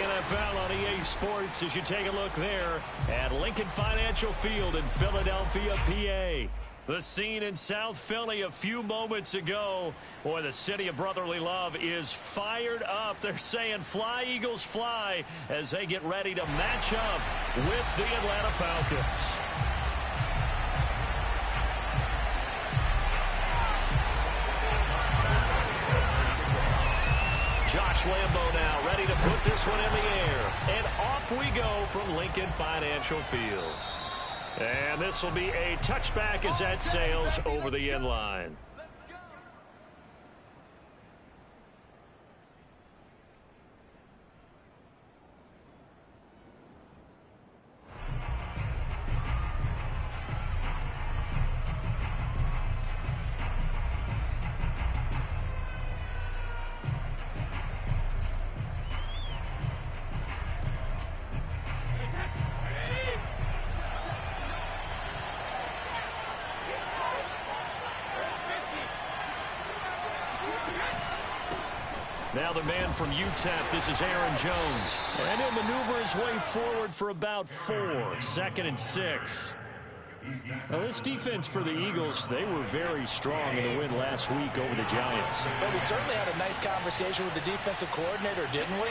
NFL on EA Sports as you take a look there at Lincoln Financial Field in Philadelphia, PA. The scene in South Philly a few moments ago. Boy, the city of brotherly love is fired up. They're saying fly, Eagles, fly as they get ready to match up with the Atlanta Falcons. Josh Lambo now ready to put this one in the air. And off we go from Lincoln Financial Field. And this will be a touchback as that sails over the end line. Now the man from UTEP, this is Aaron Jones. And he'll maneuver his way forward for about 4. 2nd and 6. Now this defense for the Eagles, they were very strong in the win last week over the Giants. Well, we certainly had a nice conversation with the defensive coordinator, didn't we?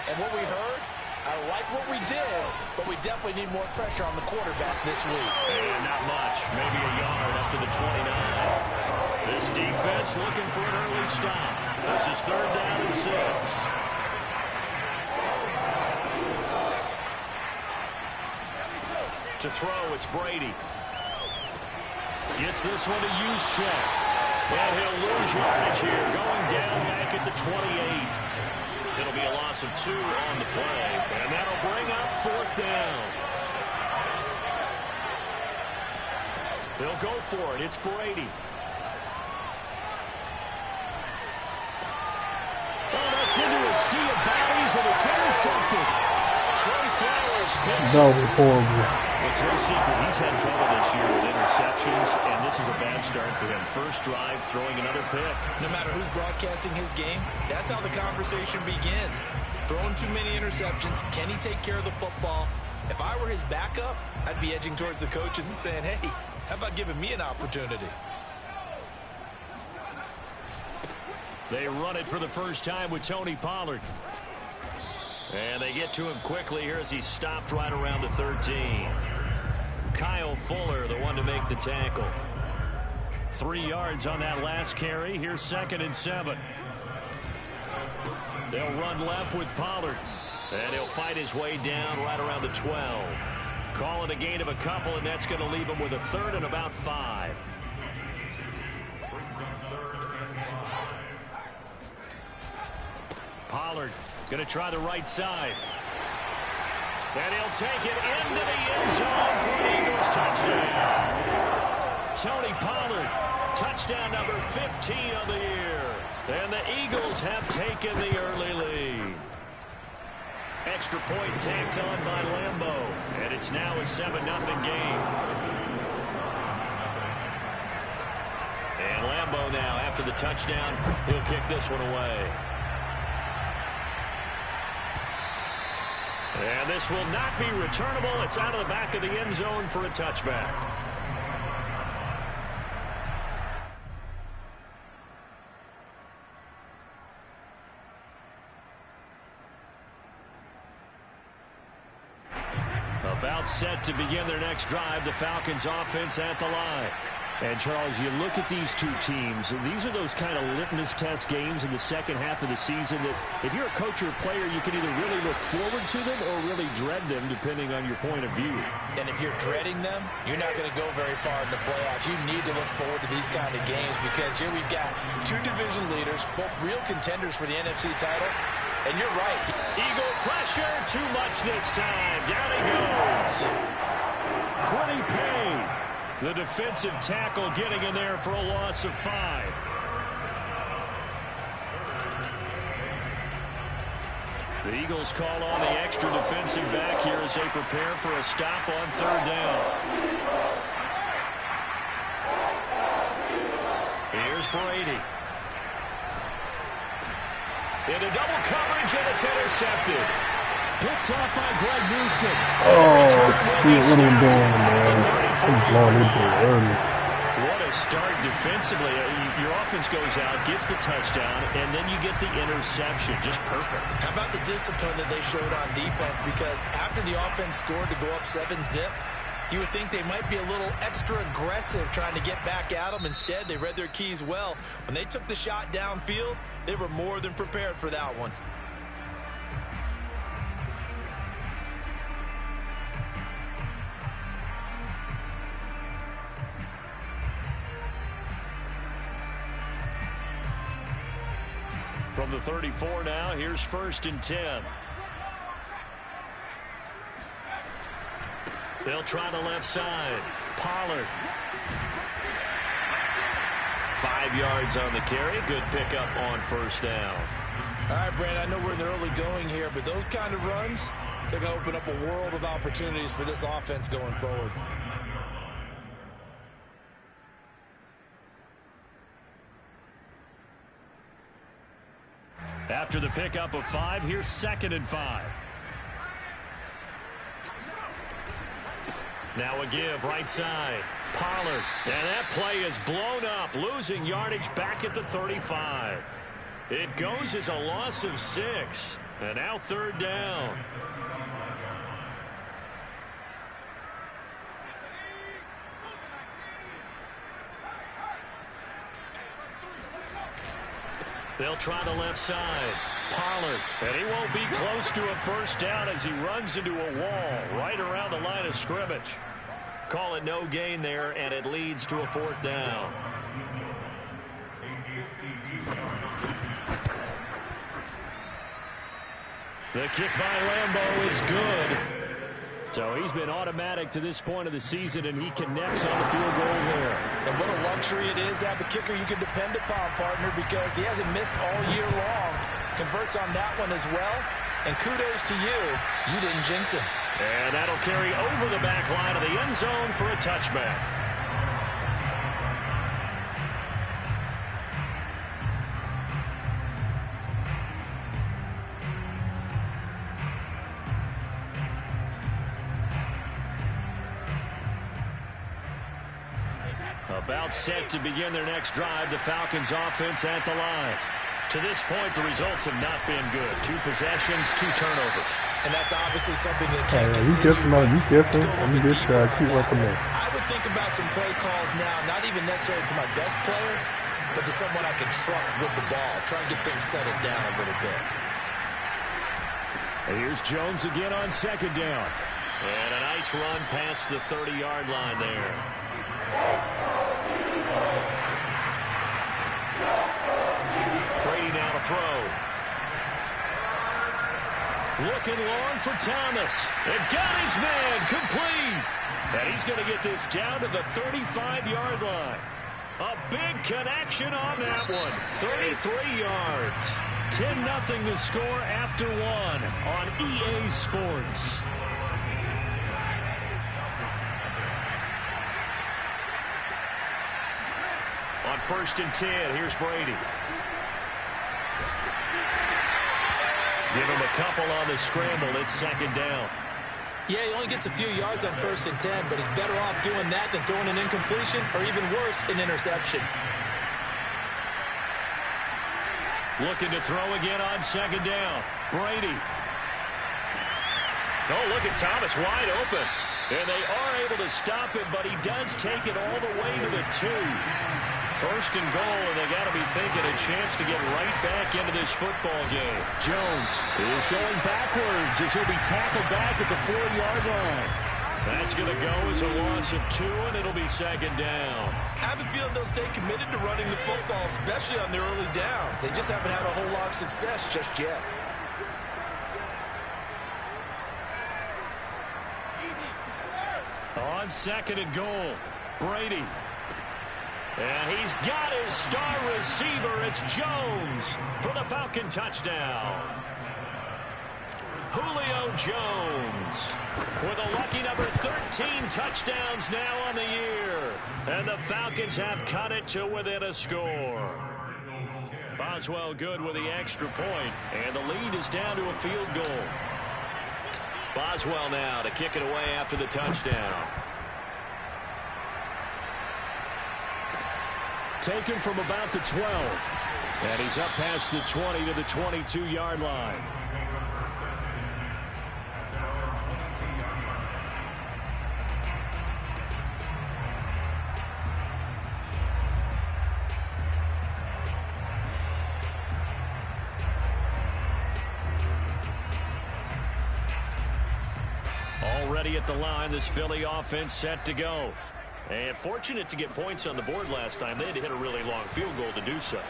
And what we heard, I like what we did, but we definitely need more pressure on the quarterback this week. And not much, maybe a yard up to the 29. This defense looking for an early stop. This is 3rd down and 6. To throw, it's Brady. Gets this one to Juszczyk. And he'll lose yardage here, going down back at the 28. It'll be a loss of 2 on the play, and that'll bring up 4th down. They'll go for it. It's Brady. Oh, that's into a sea of bodies, and it's intercepted. Trey Flowers picks That was horrible. It's no secret he's had trouble this year with interceptions, and this is a bad start for him. First drive, throwing another pick. No matter who's broadcasting his game, that's how the conversation begins. Throwing too many interceptions, can he take care of the football? If I were his backup, I'd be edging towards the coaches and saying, hey, how about giving me an opportunity? They run it for the first time with Tony Pollard. And they get to him quickly here as he's stopped right around the 13. Kyle Fuller, the one to make the tackle. 3 yards on that last carry. Here's 2nd and 7. They'll run left with Pollard. And he'll fight his way down right around the 12. Call it a gain of a couple, and that's going to leave him with a 3rd and about 5. Pollard going to try the right side. And he'll take it into the end zone for an Eagles touchdown. Tony Pollard, touchdown number 15 of the year. And the Eagles have taken the early lead. Extra point tacked on by Lambo. And it's now a 7-0 game. And Lambo now, after the touchdown, he'll kick this one away. And this will not be returnable. It's out of the back of the end zone for a touchback. About set to begin their next drive, the Falcons offense at the line. And, Charles, you look at these two teams, and these are those kind of litmus test games in the second half of the season that if you're a coach or a player, you can either really look forward to them or really dread them, depending on your point of view. And if you're dreading them, you're not going to go very far in the playoffs. You need to look forward to these kind of games because here we've got 2 division leaders, both real contenders for the NFC title. And you're right. Eagle pressure, too much this time. Down he goes. Quiddy Payne, the defensive tackle, getting in there for a loss of 5. The Eagles call on the extra defensive back here as they prepare for a stop on 3rd down. Here's Brady. Into double coverage, and it's intercepted. Picked off by Greg Newsome. Oh, shit, what are you doing, man? I'm blowing it early. What a start defensively. Your offense goes out, gets the touchdown, and then you get the interception. Just perfect. How about the discipline that they showed on defense? Because after the offense scored to go up 7-zip, you would think they might be a little extra aggressive trying to get back at them. Instead, they read their keys well. When they took the shot downfield, they were more than prepared for that one. From the 34 now, here's 1st and 10. They'll try the left side. Pollard. 5 yards on the carry. Good pickup on 1st down. All right, Brandon, I know we're in the early going here, but those kind of runs, they're going to open up a world of opportunities for this offense going forward. After the pickup of 5, here's 2nd and 5. Now a give right side. Pollard. And that play is blown up, losing yardage back at the 35. It goes as a loss of 6. And now 3rd down. They'll try the left side. Pollard. And he won't be close to a 1st down as he runs into a wall right around the line of scrimmage. Call it no gain there, and it leads to a 4th down. The kick by Lambeau is good. So he's been automatic to this point of the season, and he connects on the field goal there. And what a luxury it is to have a kicker you can depend upon, partner, because he hasn't missed all year long. Converts on that one as well. And kudos to you. You didn't jinx him. And that'll carry over the back line of the end zone for a touchback. About set to begin their next drive, the Falcons offense at the line. To this point, the results have not been good. 2 possessions, 2 turnovers. And that's obviously something that can't You continue. different, you different. I'm just keep working there. I would think about some play calls now, not even necessarily to my best player, but to someone I can trust with the ball. Try and get things settled down a little bit. And here's Jones again on 2nd down. And a nice run past the 30-yard line there. Brady now to throw. Looking long for Thomas. And got his man complete. And he's going to get this down to the 35-yard line. A big connection on that one. 33 yards. 10-0 the score after 1 on EA Sports. On 1st and 10, here's Brady. Give him a couple on the scramble. It's 2nd down. Yeah, he only gets a few yards on 1st and 10, but he's better off doing that than throwing an incompletion or even worse, an interception. Looking to throw again on 2nd down. Brady. Oh, look at Thomas wide open. And they are able to stop him, but he does take it all the way to the 2. 1st and goal, and they got to be thinking a chance to get right back into this football game. Jones is going backwards as he'll be tackled back at the 4-yard line. That's going to go as a loss of 2, and it'll be 2nd down. I have a feeling they'll stay committed to running the football, especially on their early downs. They just haven't had a whole lot of success just yet. On 2nd and goal, Brady. And he's got his star receiver. It's Jones for the Falcon touchdown. Julio Jones with a lucky number 13 touchdowns now on the year. And the Falcons have cut it to within a score. Boswell good with the extra point, and the lead is down to a field goal. Boswell now to kick it away after the touchdown. Taken from about the 12. And he's up past the 20 to the 22-yard line. Already at the line, this Philly offense set to go. And fortunate to get points on the board last time. They had to hit a really long field goal to do so.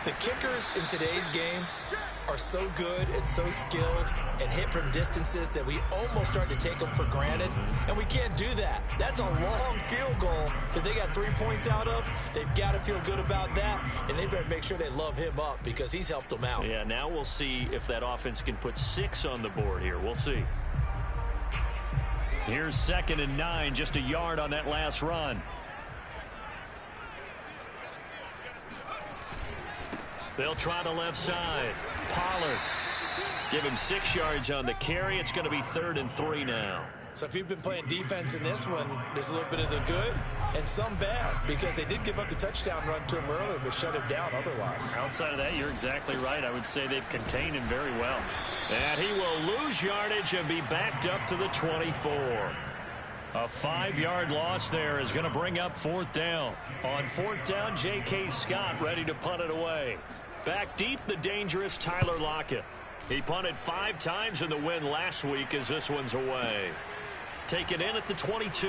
The kickers in today's game are so good and so skilled and hit from distances that we almost start to take them for granted. And we can't do that. That's a long field goal that they got 3 points out of. They've got to feel good about that. And they better make sure they love him up because he's helped them out. Yeah, now we'll see if that offense can put 6 on the board here. We'll see. Here's 2nd and 9, just a yard on that last run. They'll try the left side. Pollard. Give him 6 yards on the carry. It's going to be 3rd and 3 now. So if you've been playing defense in this one, there's a little bit of the good and some bad because they did give up the touchdown run to him earlier but shut him down otherwise. Outside of that, you're exactly right. I would say they've contained him very well. And he will lose yardage and be backed up to the 24. A 5-yard loss there is going to bring up 4th down. On 4th down, J.K. Scott ready to punt it away. Back deep, the dangerous Tyler Lockett. He punted 5 times in the win last week as this one's away. Taken in at the 22.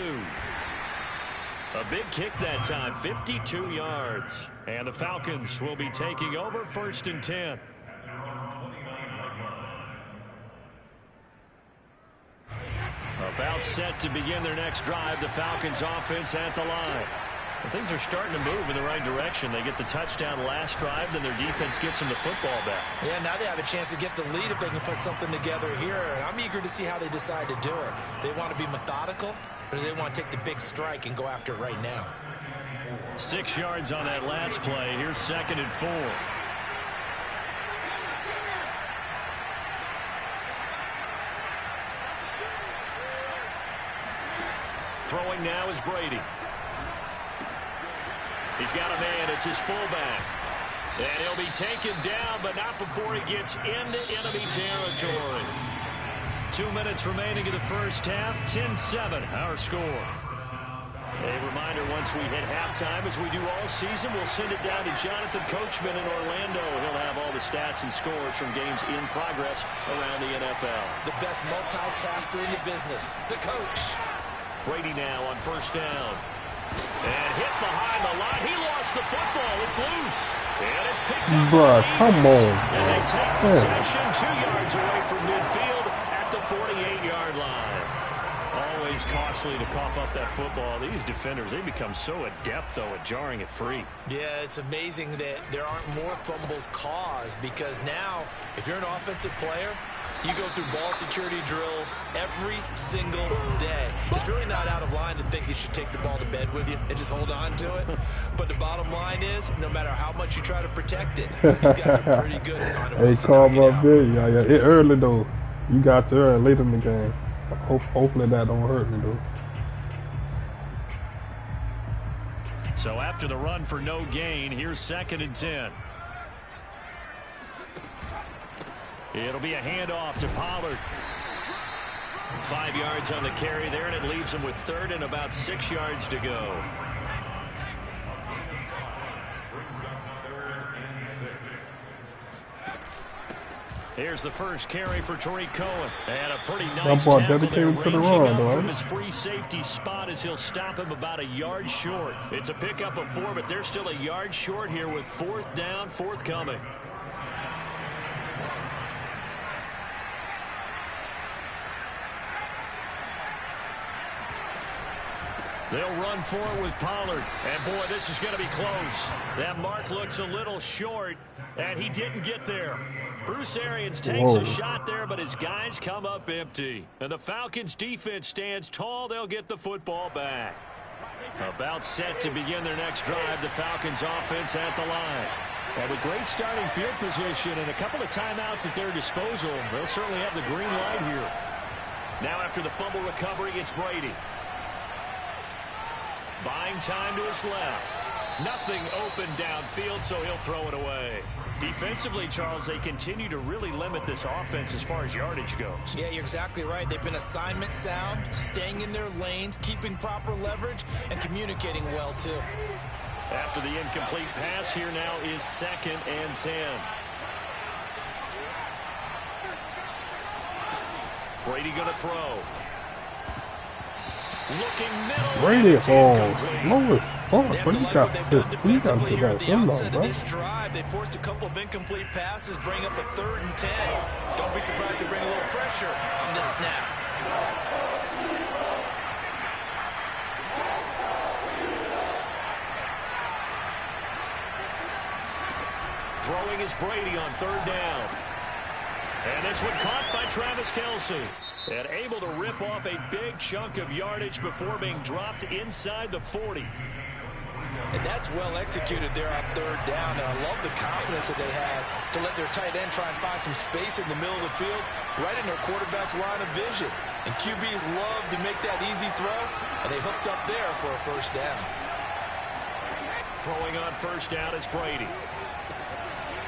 A big kick that time, 52 yards. And the Falcons will be taking over 1st and 10. About set to begin their next drive, the Falcons offense at the line. Well, things are starting to move in the right direction. They get the touchdown last drive, then their defense gets them the football back. Yeah, now they have a chance to get the lead if they can put something together here. And I'm eager to see how they decide to do it. Do they want to be methodical, or do they want to take the big strike and go after it right now? 6 yards on that last play. Here's 2nd and 4. Throwing now is Brady. He's got a man. It's his fullback. And he'll be taken down, but not before he gets into enemy territory. 2 minutes remaining in the first half. 10-7, our score. A reminder, once we hit halftime, as we do all season, we'll send it down to Jonathan Coachman in Orlando. He'll have all the stats and scores from games in progress around the NFL. The best multitasker in the business, the coach. Brady now on 1st down. And hit behind the line. He lost the football. It's loose. And it's picked up. Bruh, come on. And they take possession 2 yards away from midfield at the 48-yard line. Always costly to cough up that football. These defenders, they become so adept, though, at jarring it free. Yeah, it's amazing that there aren't more fumbles caused because now, if you're an offensive player, you go through ball security drills every single day. It's really not out of line to think you should take the ball to bed with you and just hold on to it. But the bottom line is, no matter how much you try to protect it, these guys are pretty good at finding ways to knock it out. Yeah, it early though. You got to early late in the game. Hopefully that don't hurt me though. So after the run for no gain, here's 2nd and 10. It'll be a handoff to Pollard. 5 yards on the carry there, and it leaves him with 3rd and about 6 yards to go. Here's the first carry for Tariq Cohen. And a pretty nice tackle there, ranging up from his free safety spot as he'll stop him about a yard short. It's a pickup of 4, but they're still a yard short here with 4th down, forthcoming. They'll run forward with Pollard. And, boy, this is going to be close. That mark looks a little short, and he didn't get there. Bruce Arians takes a shot there, but his guys come up empty. And the Falcons' defense stands tall. They'll get the football back. About set to begin their next drive, the Falcons' offense at the line. And with great starting field position and a couple of timeouts at their disposal, they'll certainly have the green light here. Now after the fumble recovery, it's Brady. Buying time to his left. Nothing open downfield, so he'll throw it away. Defensively, Charles, they continue to really limit this offense as far as yardage goes. Yeah, you're exactly right. They've been assignment sound, staying in their lanes, keeping proper leverage, and communicating well, too. After the incomplete pass, here now is 2nd and 10. Brady going to throw. Looking middle. Brady, Incomplete. Lord, They have what to you like got? what they've done You got defensively to here at that the end outset on, of bro. this drive. They forced a couple of incomplete passes, bring up a 3rd and 10. Don't be surprised to bring a little pressure on this snap. Throwing is Brady on 3rd down. And this one caught by Travis Kelce. And able to rip off a big chunk of yardage before being dropped inside the 40. And that's well executed there on 3rd down. And I love the confidence that they had to let their tight end try and find some space in the middle of the field, right in their quarterback's line of vision. And QBs love to make that easy throw, and they hooked up there for a 1st down. Throwing on 1st down is Brady.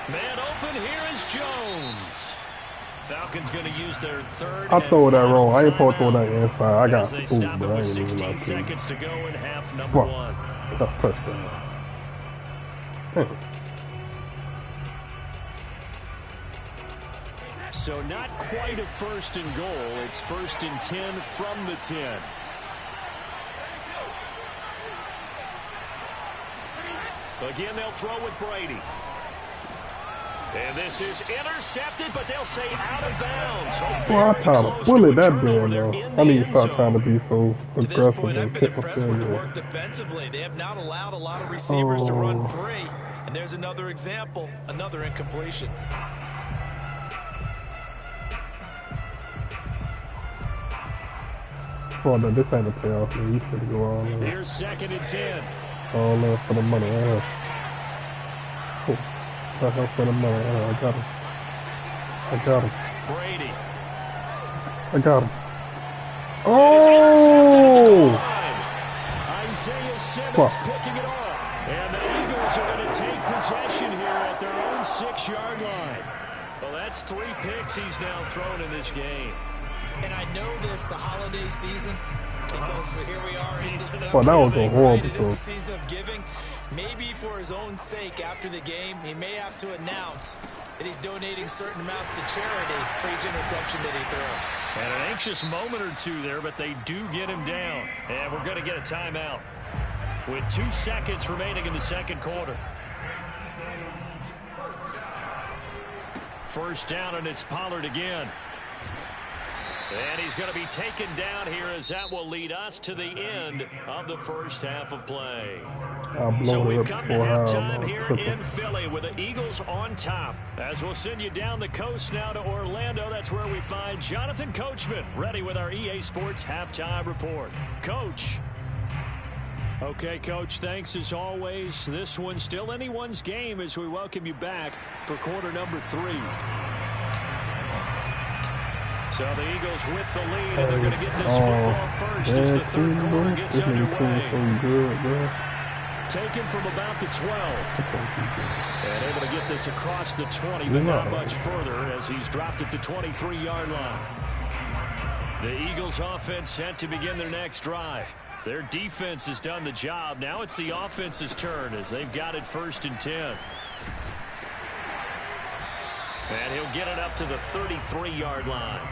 Man open, here is Jones. Falcons going to use their 3rd. I throw that wrong. I ain't supposed to throw that inside. I got they food, stop it bro. I with ain't even 16 like to. seconds to go in half number 1. That's touchdown. So not quite a 1st and goal. It's 1st and 10 from the 10. Again, they'll throw with Brady. And this is intercepted, but they'll say out of bounds. Well, I try to bully that man, though. I need to start trying to be so To this aggressive point, I've and been kick my impressed with the field. work defensively. They have not allowed a lot of receivers to run free. And there's another example, another incompletion. Oh, no, this ain't a payoff, man. You should go all in. Here's 2nd and 10. All in for the money. That's for the money. I got him. I got him. Brady. I got him. Oh! Isaiah Simmons What? picking it off. And the Eagles are going to take possession here at their own 6-yard line. Well, that's 3 picks he's now thrown in this game. And I know this, the holiday season, because here we are in December. Well, that was a horrible It is throw. the season of giving. Maybe for his own sake, after the game, he may have to announce that he's donating certain amounts to charity for each interception that he threw. And an anxious moment or two there, but they do get him down. And we're going to get a timeout with 2 seconds remaining in the 2nd quarter. 1st down, and it's Pollard again. And he's going to be taken down here as that will lead us to the end of the 1st half of play. So we've come to halftime here in Philly with the Eagles on top. As we'll send you down the coast now to Orlando, that's where we find Jonathan Coachman ready with our EA Sports Halftime Report. Coach. Okay, Coach, thanks as always. This one's still anyone's game as we welcome you back for quarter number 3. So the Eagles with the lead, and they're going to get this football first as the 3rd quarter gets underway. Taken from about the 12. And able to get this across the 20, but not much further as he's dropped it to 23-yard line. The Eagles offense set to begin their next drive. Their defense has done the job. Now it's the offense's turn as they've got it 1st and 10. And he'll get it up to the 33-yard line.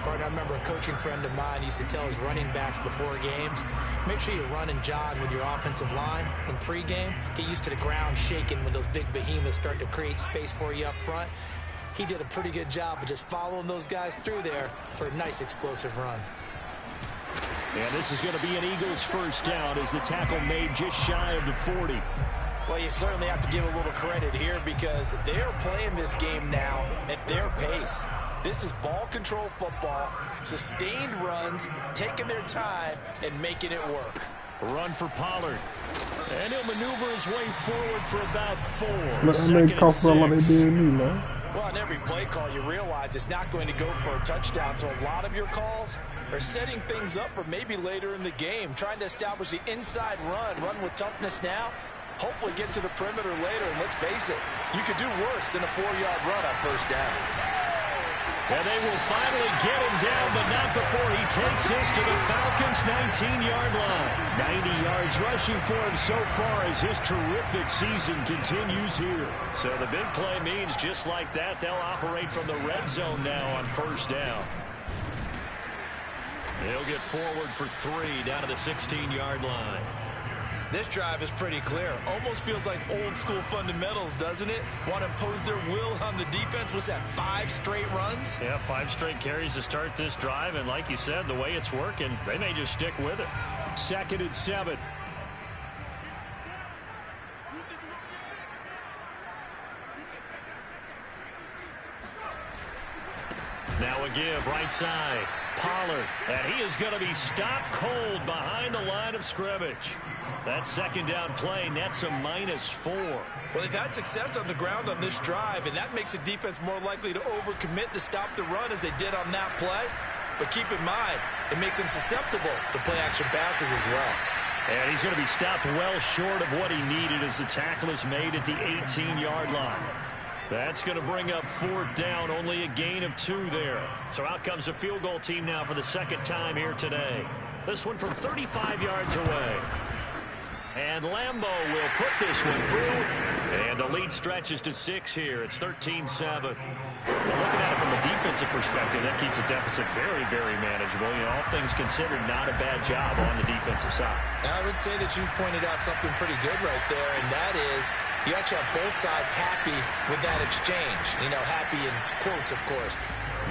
Partner, I remember a coaching friend of mine used to tell his running backs before games, make sure you run and jog with your offensive line in pregame. Get used to the ground shaking when those big behemoths start to create space for you up front. He did a pretty good job of just following those guys through there for a nice explosive run. And this is going to be an Eagles 1st down as the tackle made just shy of the 40. Well, you certainly have to give a little credit here because they're playing this game now at their pace. This is ball control football, sustained runs, taking their time, and making it work. Run for Pollard. And he'll maneuver his way forward for about 4. Let me comfortable like they did me, man. Well, on every play call, you realize it's not going to go for a touchdown, so a lot of your calls are setting things up for maybe later in the game, trying to establish the inside run with toughness now, hopefully get to the perimeter later, and let's face it, you could do worse than a 4-yard run on first down. And they will finally get him down, but not before he takes this to the Falcons' 19-yard line. 90 yards rushing for him so far as his terrific season continues here. So the big play means just like that, they'll operate from the red zone now on first down. They'll get forward for 3 down to the 16-yard line. This drive is pretty clear. Almost feels like old school fundamentals, doesn't it? Want to impose their will on the defense. Was that 5 straight runs? Yeah, 5 straight carries to start this drive. And like you said, the way it's working, they may just stick with it. 2nd and 7. Now a give, right side. Pollard, and he is going to be stopped cold behind the line of scrimmage. That second down play nets a -4. Well, they've had success on the ground on this drive, and that makes a defense more likely to overcommit to stop the run as they did on that play. But keep in mind, it makes them susceptible to play-action passes as well. And he's going to be stopped well short of what he needed as the tackle is made at the 18-yard line. That's going to bring up 4th down, only a gain of 2 there. So out comes a field goal team now for the second time here today. This one from 35 yards away. And Lambo will put this one through. And the lead stretches to 6 here. It's 13-7. Well, looking at it from a defensive perspective, that keeps the deficit very, very manageable. You know, all things considered, not a bad job on the defensive side. I would say that you've pointed out something pretty good right there, and that is you actually have both sides happy with that exchange. You know, happy in quotes, of course.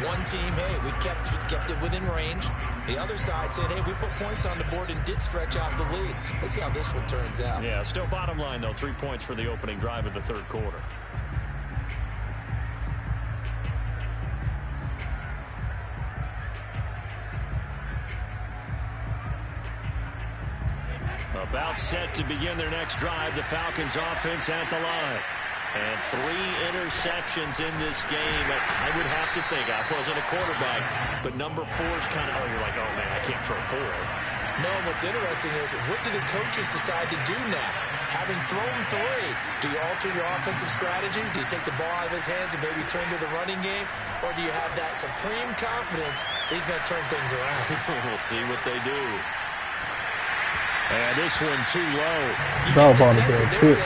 One team, hey, we've kept it within range. The other side said, hey, we put points on the board and did stretch out the lead. Let's see how this one turns out. Yeah, still bottom line, though, 3 points for the opening drive of the third quarter. About set to begin their next drive, the Falcons offense at the line. And 3 interceptions in this game. I would have to think, I wasn't a quarterback, but number 4 is kind of, you're like, oh man, I can't throw 4. No, what's interesting is, what do the coaches decide to do now? Having thrown 3, do you alter your offensive strategy? Do you take the ball out of his hands and maybe turn to the running game? Or do you have that supreme confidence that he's going to turn things around? We'll see what they do. And this one too low. That about a damn pick.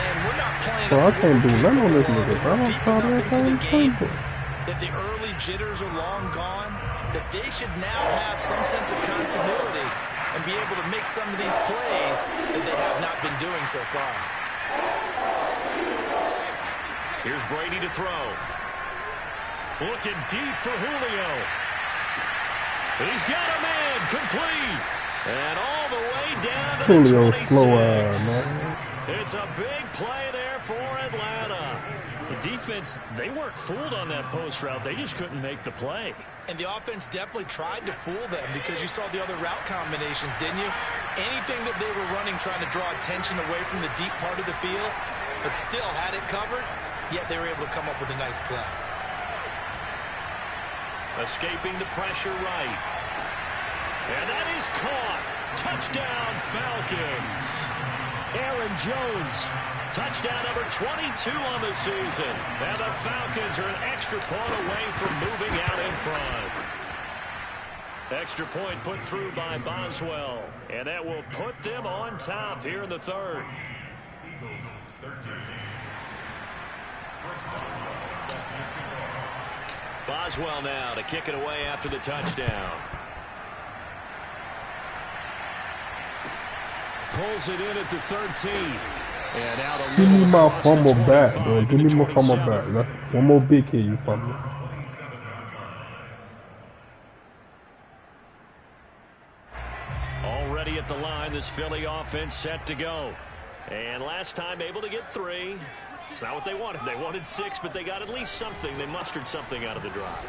Bro, I can't do nothing on this nigga, bro. I'm into the game, that the early jitters are long gone, that they should now have some sense of continuity and be able to make some of these plays that they have not been doing so far. Here's Brady to throw. Looking deep for Julio. He's got a man, complete. And all the way down to Julio the 26. slow man. It's a big play there for Atlanta. The defense, they weren't fooled on that post route. They just couldn't make the play. And the offense definitely tried to fool them because you saw the other route combinations, didn't you? Anything that they were running trying to draw attention away from the deep part of the field, but still had it covered, yet they were able to come up with a nice play. Escaping the pressure right. And that is caught. Touchdown, Falcons. Aaron Jones. Touchdown number 22 on the season. And the Falcons are an extra point away from moving out in front. Extra point put through by Boswell. And that will put them on top here in the third. Boswell now to kick it away after the touchdown. Pulls it in at the 13. And out a Give me my fumble back, bro. Give me my fumble back. That's one more big hit, you fumble. Already at the line, this Philly offense set to go. And last time able to get 3. It's not what they wanted. They wanted 6, but they got at least something. They mustered something out of the drive.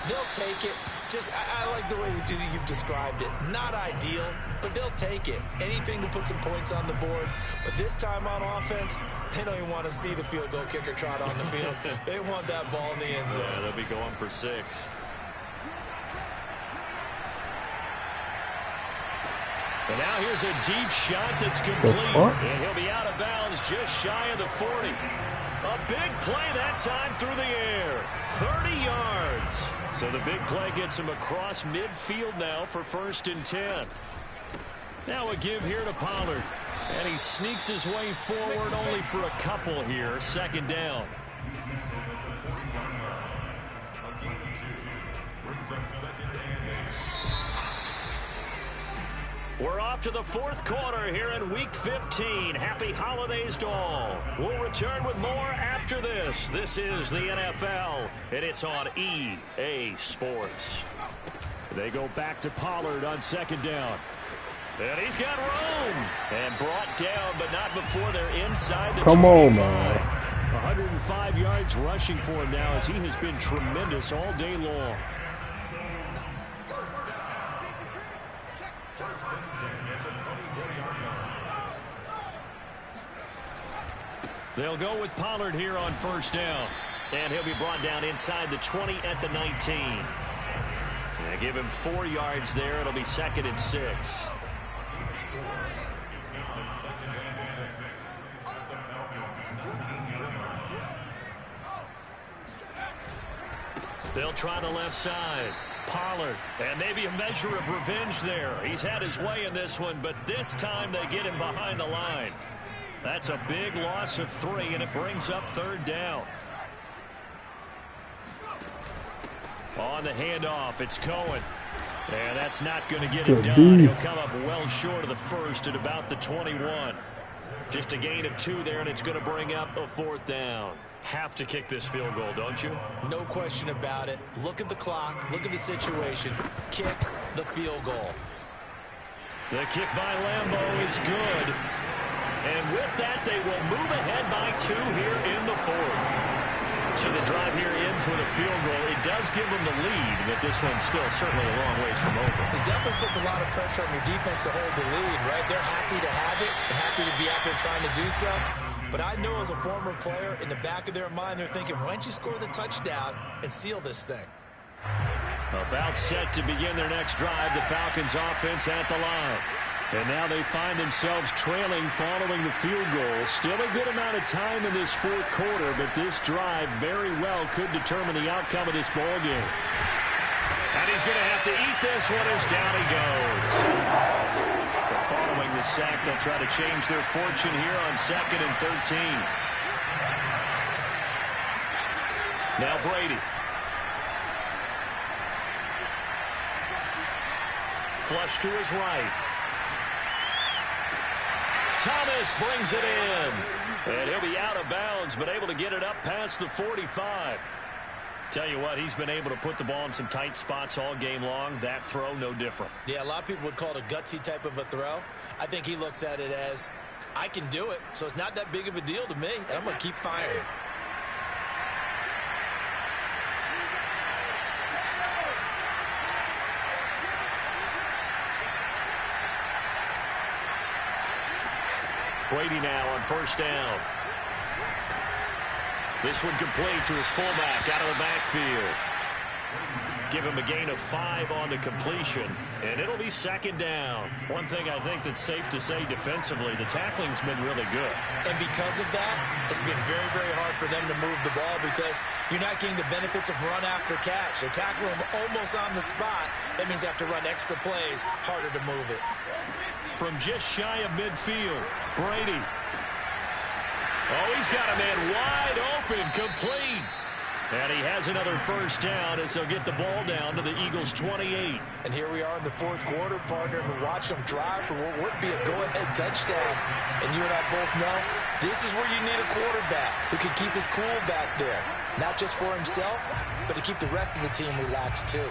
They'll take it. I like the way you've described it. Not ideal, but they'll take it. Anything to put some points on the board. But this time on offense, they don't even want to see the field goal kicker trot on the field. They want that ball in the end zone. Yeah, they'll be going for 6. And now here's a deep shot that's complete. And he'll be out of bounds just shy of the 40. A big play that time through the air. 30 yards. So the big play gets him across midfield now for 1st and 10. Now a give here to Pollard. And he sneaks his way forward only for a couple here. 2nd down. We're off to the 4th quarter here in Week 15. Happy holidays to all. We'll return with more after this. This is the NFL, and it's on EA Sports. They go back to Pollard on 2nd down. And he's got room. And brought down, but not before they're inside the 25. Come on, man. 105 yards rushing for him now as he has been tremendous all day long. They'll go with Pollard here on 1st down. And he'll be brought down inside the 20 at the 19. They give him 4 yards there. It'll be 2nd and 6. They'll try the left side. Pollard, and maybe a measure of revenge there. He's had his way in this one, but this time they get him behind the line. That's a big loss of 3, and it brings up 3rd down. On the handoff, it's Cohen. And that's not going to get it done. He'll come up well short of the 1st at about the 21. Just a gain of 2 there, and it's going to bring up a 4th down. Have to kick this field goal, don't you? No question about it. Look at the clock. Look at the situation. Kick the field goal. The kick by Lambeau is good. And with that, they will move ahead by 2 here in the 4th. So the drive here ends with a field goal. It does give them the lead, but this one's still certainly a long ways from over. It definitely puts a lot of pressure on your defense to hold the lead, right? They're happy to have it and happy to be out there trying to do so. But I know as a former player, in the back of their mind, they're thinking, why don't you score the touchdown and seal this thing? About set to begin their next drive, the Falcons offense at the line. And now they find themselves trailing following the field goal. Still a good amount of time in this 4th quarter, but this drive very well could determine the outcome of this ball game. And he's going to have to eat this one as down he goes. But following the sack, they'll try to change their fortune here on 2nd and 13. Now Brady. Flush to his right. Thomas brings it in. And he'll be out of bounds, but able to get it up past the 45. Tell you what, he's been able to put the ball in some tight spots all game long. That throw, no different. Yeah, a lot of people would call it a gutsy type of a throw. I think he looks at it as, I can do it, so it's not that big of a deal to me, and I'm going to keep firing. Brady now on 1st down. This one complete to his fullback out of the backfield. Give him a gain of 5 on the completion, and it'll be 2nd down. One thing I think that's safe to say defensively, the tackling's been really good. And because of that, it's been very, very hard for them to move the ball because you're not getting the benefits of run after catch. They're tackling them almost on the spot. That means they have to run extra plays, harder to move it. From just shy of midfield, Brady. Oh, he's got a man wide open, complete. And he has another 1st down as they'll get the ball down to the Eagles' 28. And here we are in the 4th quarter, partner, and watch them drive for what would be a go-ahead touchdown. And you and I both know this is where you need a quarterback who can keep his cool back there. Not just for himself, but to keep the rest of the team relaxed, too.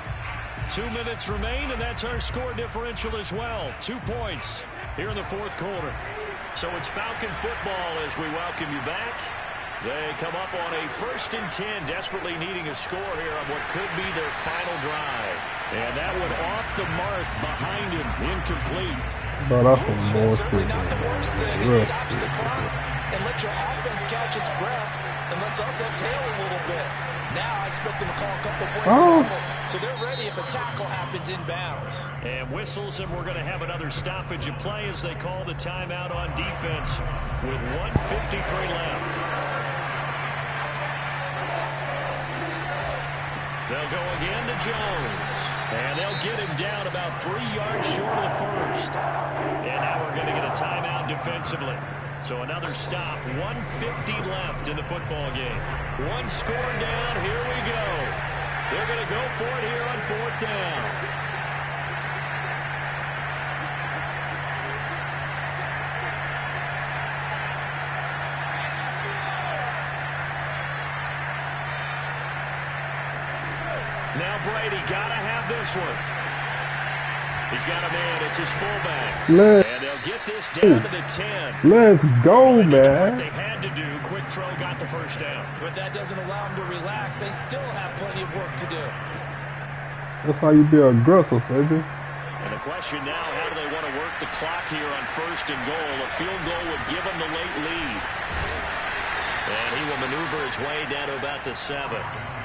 2 minutes remain, and that's our score differential as well. 2 points here in the 4th quarter. So it's Falcon football as we welcome you back. They come up on a 1st and 10, desperately needing a score here on what could be their final drive. And that one off the mark behind him, incomplete. Bro, that's some That's certainly bullshit, not the worst thing. man. It stops the clock and lets your offense catch its breath and lets us exhale a little bit. Now I expect them to call a couple points so they're ready if a tackle happens inbounds. And whistles, and we're going to have another stoppage of play as they call the timeout on defense with 1:53 left. They'll go again to Jones. And they'll get him down about 3 yards short of the first. And now we're going to get a timeout defensively. So another stop, 1:50 left in the football game. One score down, here we go. They're going to go for it here on 4th down. Now Brady got to have this one. He's got a man. It's his fullback. And they'll get this down to the 10. Let's go, man. What they had to do. Quick throw got the first down. But that doesn't allow them to relax. They still have plenty of work to do. That's how you be aggressive, baby. And the question now, how do they want to work the clock here on 1st and goal? A field goal would give them the late lead. And he will maneuver his way down to about the 7.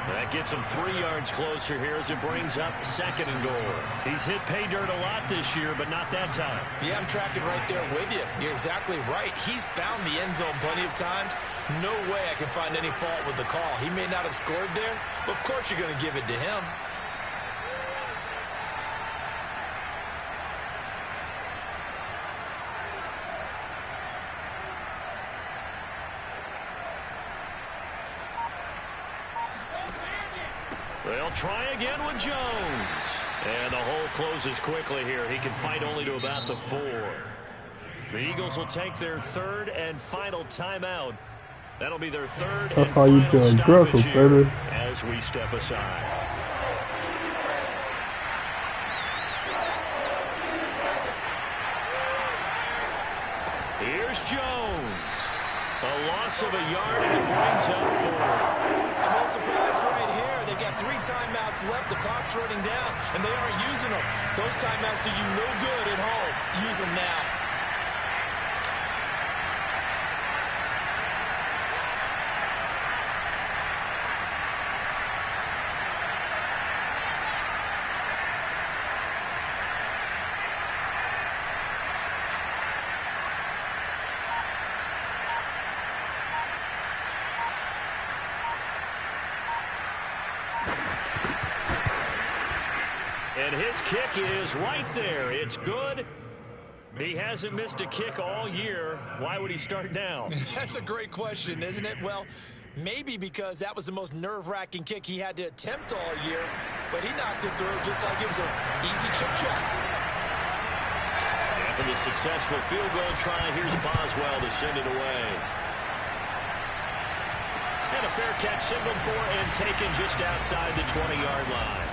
That gets him 3 yards closer here as it brings up 2nd and goal. He's hit pay dirt a lot this year, but not that time. Yeah, I'm tracking right there with you. You're exactly right. He's found the end zone plenty of times. No way I can find any fault with the call. He may not have scored there, but of course you're going to give it to him. They'll try again with Jones. And the hole closes quickly here. He can fight only to about the 4. The Eagles will take their 3rd and final timeout. That'll be their 3rd and final stoppage here as we step aside. Here's Jones. A loss of a yard, and it brings up 4th. I'm not surprised right here. They've got 3 timeouts left. The clock's running down, and they aren't using them. Those timeouts do you no good at home. Use them now. And his kick is right there. It's good. He hasn't missed a kick all year. Why would he start now? That's a great question, isn't it? Well, maybe because that was the most nerve-wracking kick he had to attempt all year, but he knocked it through just like it was an easy chip shot. After the successful field goal try, here's Boswell to send it away. And a fair catch signaled for and taken just outside the 20-yard line.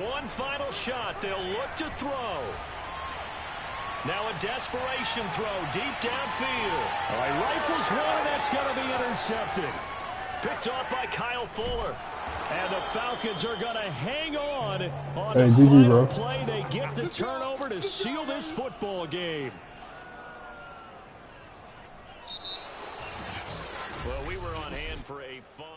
One final shot. They'll look to throw. Now a desperation throw deep downfield. All right, rifles one, and that's going to be intercepted. Picked off by Kyle Fuller. And the Falcons are going to hang on the final play. They get the turnover to seal this football game. Well, we were on hand for a fun...